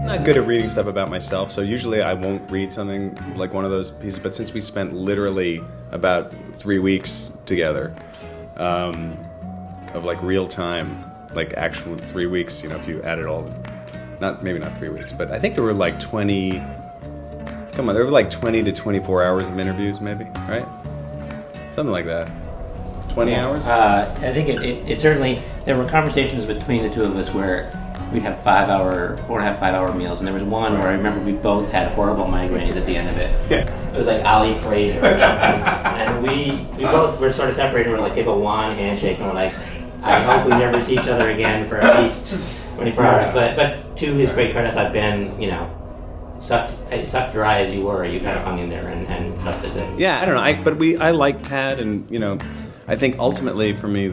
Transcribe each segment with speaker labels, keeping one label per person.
Speaker 1: not good at reading stuff about myself, so usually I won't read something like one of those pieces, but since we spent literally about 3 weeks together, of like real time, like actual 3 weeks, if you add it all, maybe not 3 weeks, but I think there were like 20 to 24 hours of interviews maybe, right? Something like that. 20 hours?
Speaker 2: I think it certainly, there were conversations between the two of us where we'd have 4.5 5 hour meals, and there was one where I remember we both had horrible migraines at the end of it.
Speaker 1: Yeah.
Speaker 2: It was like Ali Frazier or something. And we both were sort of separated, we're like, give a one handshake, and we're like, I hope we never see each other again for at least 24 hours. But to his great credit, I thought Ben, sucked dry as you were, you kind of hung in there and trusted it.
Speaker 1: Yeah, I don't know. I like Tad, and I think ultimately for me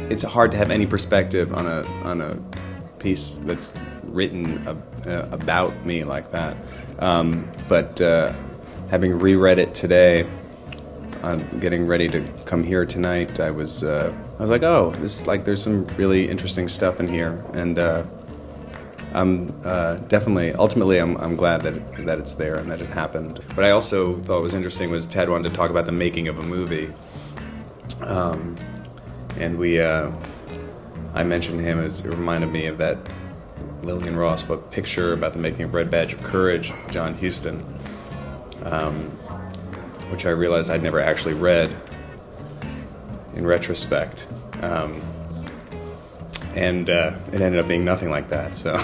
Speaker 1: it's hard to have any perspective on a piece that's written about me like that. But having reread it today, getting ready to come here tonight, I was like, oh, this there's some really interesting stuff in here, and I'm definitely, ultimately, I'm glad that it's there and that it happened. But I also thought what was interesting was Ted wanted to talk about the making of a movie, and I mentioned him as it reminded me of that Lillian Ross book, Picture, about the making of Red Badge of Courage, John Huston, which I realized I'd never actually read in retrospect. And it ended up being nothing like that, so...